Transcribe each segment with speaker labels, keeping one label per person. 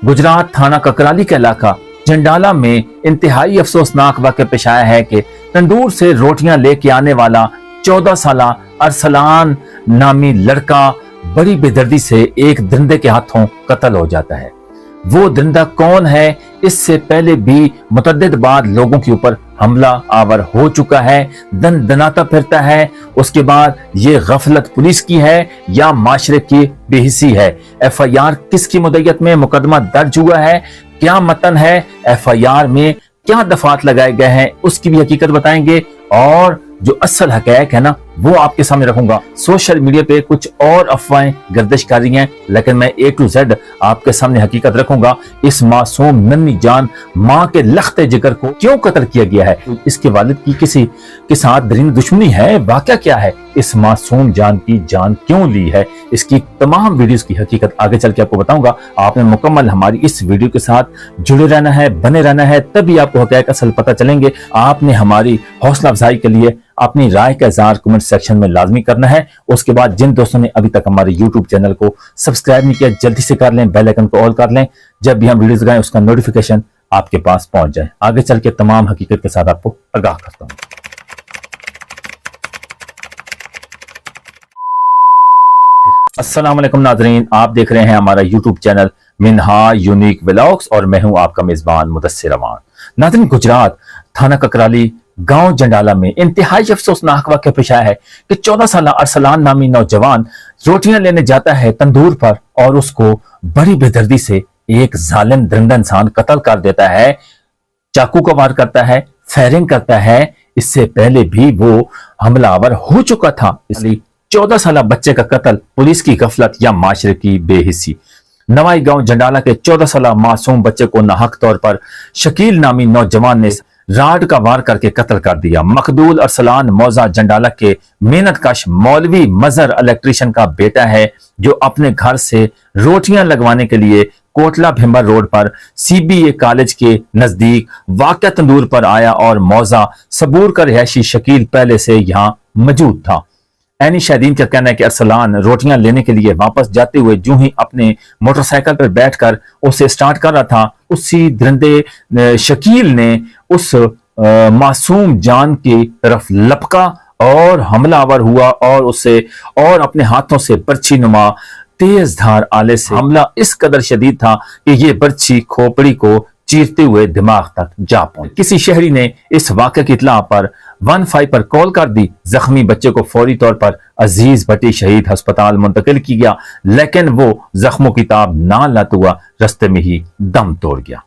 Speaker 1: गुजरात थाना ककराली का इलाका जंडाला में इंतहाई अफसोसनाक वाक़या पेश आया है कि तंदूर से रोटियां लेके आने वाला 14 साला अरसलान नामी लड़का बड़ी बेदर्दी से एक दरिंदे के हाथों कत्ल हो जाता है। वो दरिंदा कौन है, इससे पहले भी मुतअद्दिद बार लोगों के ऊपर हमला आवर हो चुका है, दन दनाता फिरता है। उसके बाद ये गफलत पुलिस की है या माशरे की बेहिसी है। FIR किसकी मुद्दत में मुकदमा दर्ज हुआ है, क्या मतन है, FIR में क्या दफात लगाए गए हैं, उसकी भी हकीकत बताएंगे और जो असल हक़ाइक़ है ना वो आपके सामने रखूंगा। सोशल मीडिया पे कुछ और अफवाहें गर्दिश कर रही हैं, लेकिन मैं A to Z आपके सामने हकीकत रखूंगा। इस मासूम नन्ही जान माँ के लख्ते जिगर को क्यों कत्ल किया गया है, इसके वालिद की किसी के साथ दरीन दुश्मनी है, वाक़या क्या है, इस मासूम जान की जान क्यों ली है, इसकी तमाम वीडियोस की हकीकत आगे चल के आपको बताऊंगा। आपने मुकम्मल हमारी इस वीडियो के साथ जुड़े रहना है, बने रहना है, तभी आपको हक़ाइक़ असल पता चलेंगे। आपने हमारी हौसला अफजाई के लिए अपनी राय का इज़हार कमेंट सेक्शन में लाजमी करना है। उसके बाद जिन दोस्तों ने अभी तक हमारे YouTube चैनल को सब्सक्राइब नहीं किया जल्दी से कर लें, बेल आइकन को ऑल कर लें, जब भी हम वीडियोस लगाएं उसका नोटिफिकेशन आपके पास पहुंच जाए। आगे चल के तमाम हकीकत के साथ आपको आगाह करता हूं। अस्सलाम वालेकुम नाज़रीन, आप देख रहे हैं हमारा YouTube channel Minha unique vlogs और मैं हूं आपका मेजबान मुदस्सिर अमान। नाज़रीन, गुजरात थाना ककराली गांव जंडाला में इंतहाई अफसोसनाक वाक़या पेश आया है कि 14 साला अरसलान नामी नौजवान रोटियां लेने जाता है तंदूर पर और उसको बड़ी बेदर्दी से एक जालिम दरिंदा इंसान कत्ल कर देता है, चाकू का वार करता है, फायरिंग करता है। इससे पहले भी वो हमलावर हो चुका था, इसलिए 14 साला बच्चे का कत्ल पुलिस की गफलत या माशरे की बेहिसी। नवाई गांव जंडाला के 14 साला मासूम बच्चे को नाहक तौर पर शकील नामी नौजवान ने राड का वार करके कत्ल कर दिया। मखदूल अरसलान मौजा जंडाला के मेहनत कश मौलवी मजहर इलेक्ट्रिशियन का बेटा है, जो अपने घर से रोटियां लगवाने के लिए कोटला भिम्बर रोड पर CBA कॉलेज के नजदीक वाक़या तंदूर पर आया और मौजा सबूर का रिहायशी शकील पहले से यहाँ मौजूद था। ऐनी शाहिदीन का कहना है कि अरसलान रोटियां लेने के लिए वापस जाते हुए जो ही अपने मोटरसाइकिल पर बैठकर उसे स्टार्ट कर रहा था, उसी दरिंदे शकील ने उस मासूम जान की तरफ लपका और हमलावर हुआ और उसे और अपने हाथों से बर्छी नुमा तेज धार आले से हमला इस कदर शदीद था कि ये बर्छी खोपड़ी को चीरते हुए दिमाग तक जा पहुंची। किसी शहरी ने इस वाक़े की इत्तला पर 15 पर कॉल कर दी। जख्मी बच्चे को फौरी तौर पर अजीज भट्टी शहीद अस्पताल मुंतकिल किया गया, लेकिन वो जख्मों की ताब ना लाता हुआ रास्ते में ही दम तोड़ गया।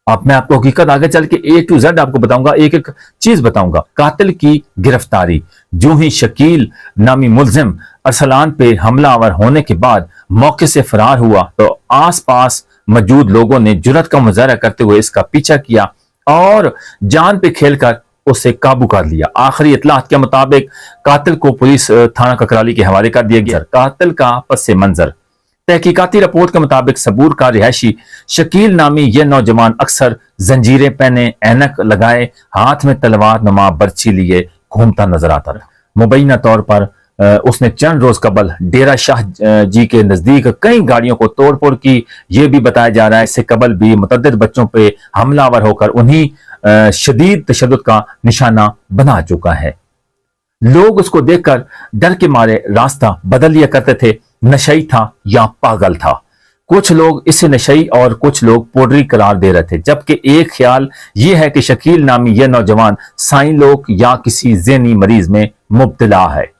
Speaker 1: अब मैं आपको हकीकत आगे चल के A to Z आपको बताऊंगा, एक एक चीज बताऊंगा। कातिल की गिरफ्तारी, जो ही शकील नामी मुलजिम अरसलान पे हमलावर होने के बाद मौके से फरार हुआ तो आसपास मौजूद लोगों ने जुर्रत का मुजाहरा करते हुए इसका पीछा किया और जान पे खेलकर उसे काबू कर लिया। आखिरी इत्तलात के मुताबिक कातिल को पुलिस थाना ककराली के हवाले कर दिया गया। कातिल का पस मंजर, तहकीकाती रिपोर्ट के मुताबिक सबूर का रिहायशी शकील नामी यह नौजवान अक्सर जंजीरें पहने, ऐनक लगाए, हाथ में तलवार नुमा बर्छी लिए घूमता नजर आता रहा। मुबैना तौर पर उसने चंद रोज कबल डेरा शाह जी के नजदीक कई गाड़ियों को तोड़ फोड़ की। यह भी बताया जा रहा है इससे कबल भी मुतअद्दिद बच्चों पे हमलावर होकर उन्हीं शदीद तशद्दुद का निशाना बना चुका है। लोग उसको देखकर डर के मारे रास्ता बदल लिया करते थे, नशई था या पागल था। कुछ लोग इसे नशई और कुछ लोग पोडरी करार दे रहे थे, जबकि एक ख्याल यह है कि शकील नामी यह नौजवान साईं लोग या किसी ज़हनी मरीज में मुब्तला है।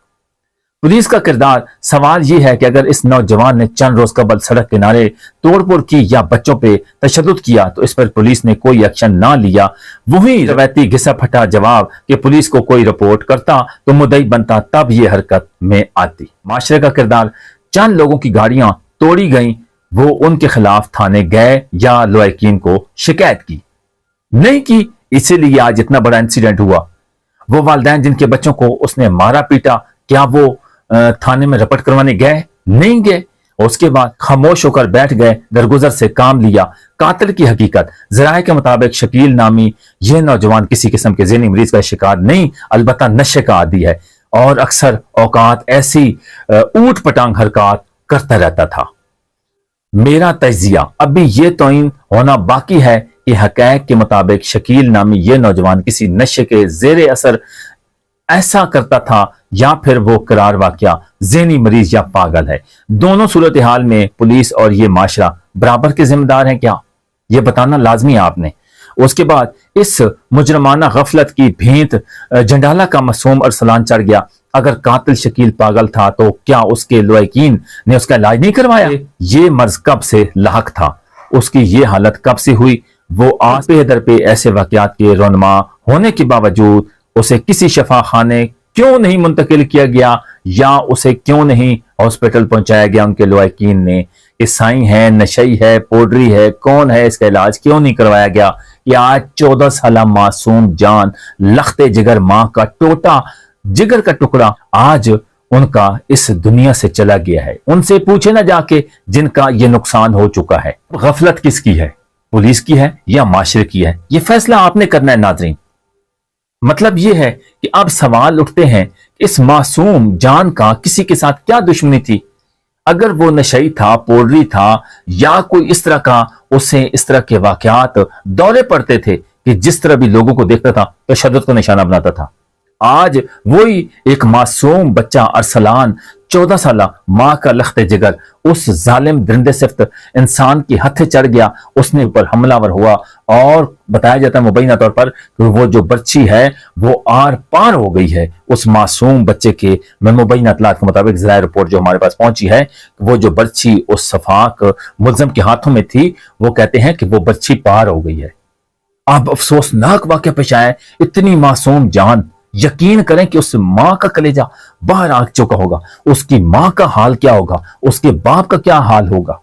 Speaker 1: पुलिस का किरदार, सवाल यह है कि अगर इस नौजवान ने चंद रोज कबल सड़क किनारे तोड़फोड़ की या बच्चों पे तशद्दुद किया तो इस पर पुलिस ने कोई एक्शन ना लिया। वही रवायती घिसा फटा जवाब कि पुलिस को कोई रिपोर्ट करता तो मुद्दई बनता, तब ये हरकत में आती। माशरे का किरदार, चंद लोगों की गाड़ियां तोड़ी गईं, वो उनके खिलाफ थाने गए या लवाकिन को शिकायत की नहीं की, इसीलिए आज इतना बड़ा इंसिडेंट हुआ। वो वालिदैन जिनके बच्चों को उसने मारा पीटा, क्या वो थाने में रिपोर्ट करवाने गए? नहीं गए। उसके बाद खामोश होकर बैठ गए, दरगुजर से काम लिया। कातिल की हकीकत, जराए के मुताबिक शकील नामी यह नौजवान किसी किस्म के ज़हनी मरीज का शिकार नहीं, अलबत्ता नशे का आदी है और अक्सर औकात ऐसी ऊट पटांग हरकत करता रहता था। मेरा तजिया अभी ये तौहीन होना बाकी है कि हक़ाइक़ के मुताबिक शकील नामी ये नौजवान किसी नशे के ज़ेरे असर ऐसा करता था या फिर वो करार वाकया ज़हनी मरीज या पागल है। दोनों सूरत हाल में पुलिस और ये माशरा बराबर के जिम्मेदार हैं क्या, ये बताना लाजमी है आपने। उसके बाद इस मुजरमाना गफलत की भेंट जंडाला का मासूम अरसलान चढ़ गया। अगर कातिल शकील पागल था तो क्या उसके लवाकिन ने उसका इलाज नहीं करवाया? ये मर्ज कब से लाहक था, उसकी ये हालत कब से हुई? वो आज पे दर पे ऐसे वाकयात के रोनमा होने के बावजूद उसे किसी शफा खाने क्यों नहीं मुंतकिल किया गया या उसे क्यों नहीं हॉस्पिटल पहुंचाया गया? उनके लवाकिन ने कि साई है, नशई है, पोडरी है, कौन है, इसका इलाज क्यों नहीं करवाया गया? कि आज 14 साल मासूम जान लखते जिगर माँ का टोटा जिगर का टुकड़ा आज उनका इस दुनिया से चला गया है। उनसे पूछे ना जाके जिनका ये नुकसान हो चुका है। गफलत किसकी है, पुलिस की है या माशरे की है? ये फैसला आपने करना है नाज़रीन। मतलब ये है कि अब सवाल उठते हैं कि इस मासूम जान का किसी के साथ क्या दुश्मनी थी? अगर वो नशई था, पोडरी था या कोई इस तरह का उसे इस तरह के वाकयात दौरे पड़ते थे कि जिस तरह भी लोगों को देखता था तो शद्दत को निशाना बनाता था, आज वही एक मासूम बच्चा अरसलान 14 साल माँ का लखते जिगर उस जालिम दरिंदे सिफ्त इंसान की हथे चढ़ गया, उसने ऊपर हमलावर हुआ और बताया जाता है मुबैना तौर पर कि वो जो बच्ची है वो आर पार हो गई है। उस मासूम बच्चे के मुबैना इतलात के मुताबिक ज़राए रिपोर्ट जो हमारे पास पहुंची है, वो जो बच्ची उस सफाक मुल्ज़म के हाथों में थी, वो कहते हैं कि वो बच्ची पार हो गई है। अब अफसोसनाक वाक़या पेश आया है, इतनी मासूम जान। यकीन करें कि उस माँ का कलेजा बाहर आ चुका होगा। उसकी माँ का हाल क्या होगा, उसके बाप का क्या हाल होगा,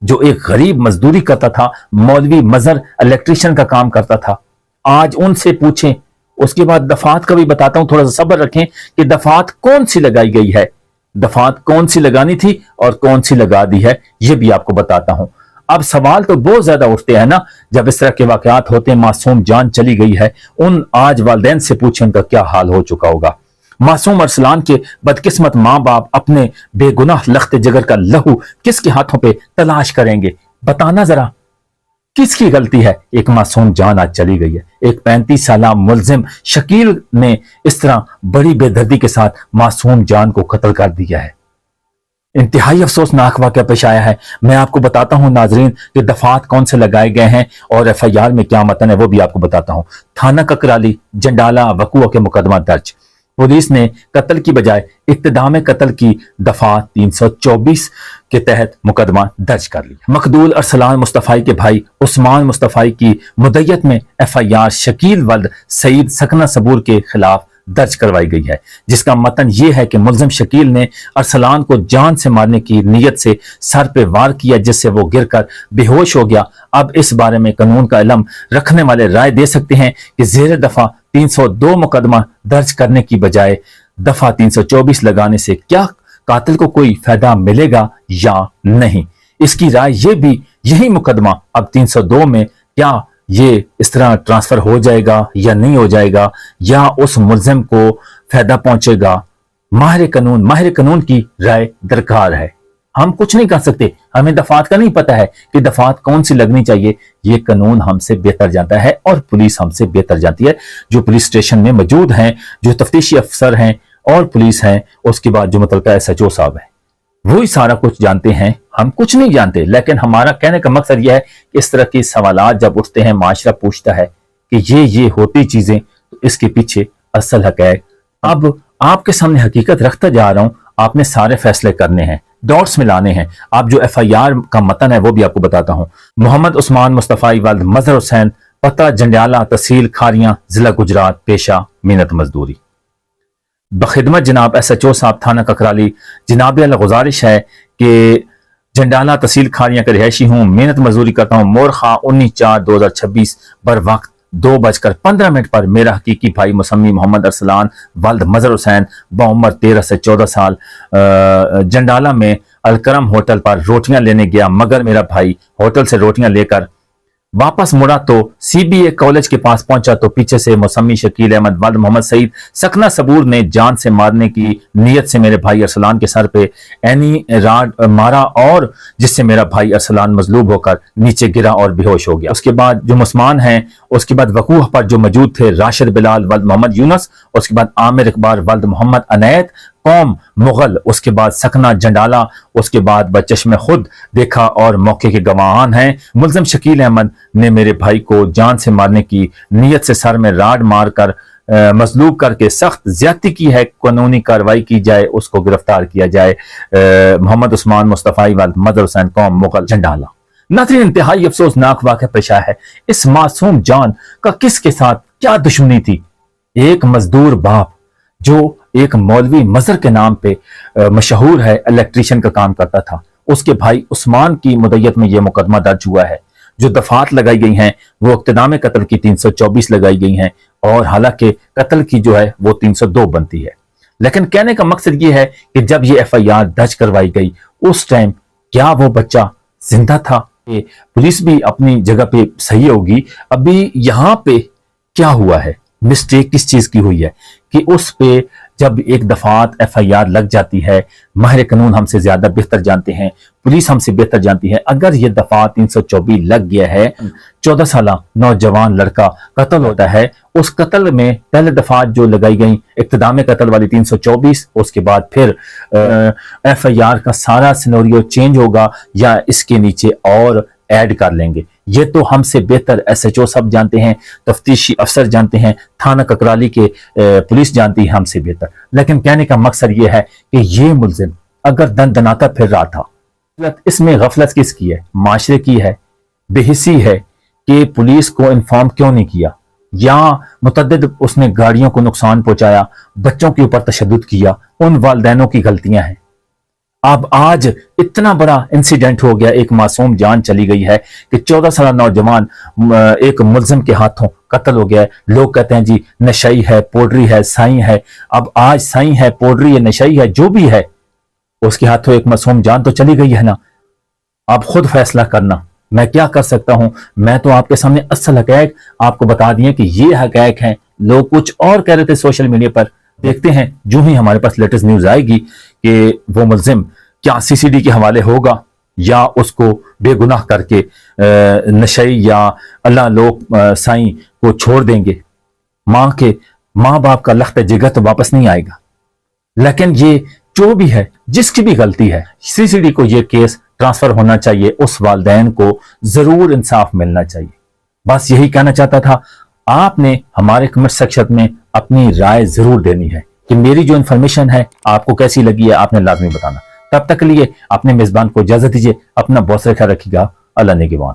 Speaker 1: जो एक गरीब मजदूरी करता था, मौलवी मजर इलेक्ट्रिशियन का काम करता था। आज उनसे पूछें। उसके बाद दफात का भी बताता हूं, थोड़ा सा सब्र रखें कि दफात कौन सी लगाई गई है, दफात कौन सी लगानी थी और कौन सी लगा दी है, ये भी आपको बताता हूं। अब सवाल तो बहुत ज्यादा उठते हैं ना जब इस तरह के वाकयात होते हैं। मासूम जान चली गई है, उन आज वालिदैन से पूछें उनका क्या हाल हो चुका होगा। मासूम अरसलान के बदकिस्मत माँ बाप अपने बेगुनाह लखते जिगर का लहू किसके हाथों पे तलाश करेंगे? बताना जरा, किसकी गलती है? एक मासूम जान आज चली गई है। एक 35 साल मुल्जिम शकील ने इस तरह बड़ी बेदर्दी के साथ मासूम जान को कत्ल कर दिया है। इंतहाई अफसोसनाक वाक़या पेश आया है। मैं आपको बताता हूं नाजरीन कि दफात कौन से लगाए गए हैं और FIR में क्या मतन है वो भी आपको बताता हूं। थाना ककराली जंडाला वकूआ के मुकदमा दर्ज। पुलिस ने कत्ल की बजाय इक्तदाम कत्ल की दफा 324 के तहत मुकदमा दर्ज कर लिया। मकदूल अरसलान मुस्तफ़ाई के भाई उस्मान मुस्तफ़ाई की मुद्दत में FIR शकील वल्द सईद सकना सबूर के खिलाफ दर्ज करवाई गई है, जिसका मतन यह है कि मुल्जिम शकील ने अरसलान को जान से मारने की नीयत से सर पे वार किया, जिससे वो गिरकर बेहोश हो गया। अब इस बारे में कानून का इल्म रखने वाले राय दे सकते हैं कि ज़ेर दफा 302 मुकदमा दर्ज करने की बजाय दफा 324 लगाने से क्या कातिल को कोई फायदा मिलेगा या नहीं। इसकी राय ये भी, यही मुकदमा अब 302 में क्या ये इस तरह ट्रांसफर हो जाएगा या नहीं हो जाएगा, या उस मुल्जिम को फायदा पहुंचेगा। माहिर कानून की राय दरकार है। हम कुछ नहीं कर सकते, हमें दफात का नहीं पता है कि दफात कौन सी लगनी चाहिए। ये कानून हमसे बेहतर जानता है और पुलिस हमसे बेहतर जानती है। जो पुलिस स्टेशन में मौजूद हैं, जो तफ्तीशी अफसर हैं और पुलिस हैं, उसके बाद जो मुतलका SHO साहब है, वही सारा कुछ जानते हैं। हम कुछ नहीं जानते। लेकिन हमारा कहने का मकसद यह है कि इस तरह के सवालात जब उठते हैं, माशरा पूछता है कि ये होती चीजें, तो इसके पीछे असल हक़ाइक़। अब आपके सामने हकीकत रखता जा रहा हूं, आपने सारे फैसले करने हैं, डॉट्स मिलाने हैं। आप जो FIR का मतन है वो भी आपको बताता हूं। मोहम्मद उस्मान मुस्तफ़ाई वल्द मजहर हुसैन, पता जंडियाला, तहसील खारियां, जिला गुजरात, पेशा मेहनत मजदूरी। बखिदमत जनाब SHO साहब थाना ककराली, जनाब गुजारिश है कि जंडाला तहसील खारियां का रिहायशी हूँ, मेहनत मजदूरी करता हूँ। मोरखा 19/4/2025 बर वक्त 2:15 पर मेरा हकीकी भाई मुसम्मी मोहम्मद अरसलान वल्द मजहर हुसैन बउम्र 13 से 14 साल जंडाला में अलकरम होटल पर रोटियां लेने गया, मगर मेरा भाई होटल से रोटियां लेकर वापस मुड़ा तो सीबीए कॉलेज के पास पहुंचा तो पीछे से मौसमी, शकील अहमद, वल्द मोहम्मद सईद, सकना सबूर ने जान से मारने की नीयत से मेरे भाई अरसलान के सर पे एनी राड मारा और जिससे मेरा भाई अरसलान मजलूब होकर नीचे गिरा और बेहोश हो गया। उसके बाद जो मुसलमान हैं, उसके बाद वकूह पर जो मौजूद थे राशिद बिलाल वल्द मोहम्मद यूनस, उसके बाद आमिर इकबार वल्द मोहम्मद अनैत, कौम मुगल, उसके बाद सकना जंडाला, उसके बाद बचश्मे खुद देखा और मौके के गवाहान हैं। मुलजिम शकील अहमद ने मेरे भाई को जान से मारने की नीयत से सर में राड मारकर मजलूब करके सख्त ज्यादती की है। कानूनी कार्रवाई की जाए, उसको गिरफ्तार किया जाए। मोहम्मद उस्मान मुस्तफाई वल्द मदर हुसैन, कौम मुगल जंडाला। नाज़रीन, इंतहाई अफसोसनाक वाक़या पेश आया है। इस मासूम जान का किसके साथ क्या दुश्मनी थी? एक मजदूर बाप जो एक मौलवी मजहर के नाम पे मशहूर है, इलेक्ट्रीशियन का काम करता था, उसके भाई उस्मान की मुद्दत में यह मुकदमा दर्ज हुआ है। जो दफात लगाई गई हैं वो इक़्तिदाम कत्ल की 324 लगाई गई हैं और हालांकि कत्ल की जो है वो 302 बनती है। लेकिन कहने का मकसद ये है कि जब ये FIR दर्ज करवाई गई उस टाइम क्या वो बच्चा जिंदा था? पुलिस भी अपनी जगह पे सही होगी। अभी यहाँ पे क्या हुआ है, मिस्टेक किस चीज की हुई है कि उस पे जब एक दफात FIR लग जाती है, माहिर कानून हमसे ज्यादा बेहतर जानते हैं, पुलिस हमसे बेहतर जानती है, अगर ये दफात 324 लग गया है, 14 साल नौजवान लड़का कत्ल होता है, उस कत्ल में पहले दफात जो लगाई गई इक़्तिदाम कत्ल वाली 324, उसके बाद फिर FIR का सारा सिनेरियो चेंज होगा या इसके नीचे और ऐड कर लेंगे। ये तो हमसे बेहतर SHO सब जानते हैं, तफ्तीशी अफसर जानते हैं, थाना ककराली के पुलिस जानती है हमसे बेहतर। लेकिन कहने का मकसद ये है कि ये मुल्जिम अगर दनाता फिर रहा था, इसमें गफलत किसकी है? माशरे की है, बेहिसी है कि पुलिस को इन्फॉर्म क्यों नहीं किया, या मुतअद्दिद उसने गाड़ियों को नुकसान पहुंचाया, बच्चों के ऊपर तशद्दुद किया, उन वालिदैनों की गलतियां हैं। अब आज इतना बड़ा इंसिडेंट हो गया, एक मासूम जान चली गई है कि 14 साल नौजवान एक मुल्जिम के हाथों कत्ल हो गया है। लोग कहते हैं जी नशई है, पोड्री है, साई है। अब आज साई है, पोड्री है, नशई है, जो भी है, उसके हाथों एक मासूम जान तो चली गई है ना। आप खुद फैसला करना, मैं क्या कर सकता हूं? मैं तो आपके सामने असल हकैक आपको बता दिए कि ये हकैक हैं। लोग कुछ और कह रहे थे सोशल मीडिया पर। देखते हैं जो ही हमारे पास लेटेस्ट न्यूज आएगी कि वो मुल्जिम क्या CCD के हवाले होगा या उसको बेगुनाह करके नशई या अल्लाह लोग साईं को छोड़ देंगे। माँ बाप का लख्त जिगर तो वापस नहीं आएगा। लेकिन ये जो भी है, जिसकी भी गलती है, CCD को ये केस ट्रांसफर होना चाहिए, उस वालिदैन को जरूर इंसाफ मिलना चाहिए। बस यही कहना चाहता था। आपने हमारे कमेंट सेक्शन में अपनी राय जरूर देनी है कि मेरी जो इन्फॉर्मेशन है आपको कैसी लगी है, आपने लाजमी बताना। तब तक के लिए अपने मेजबान को इजाजत दीजिए। अपना बहुत सारा ख्याल रखिएगा। अल्लाह निगहबान।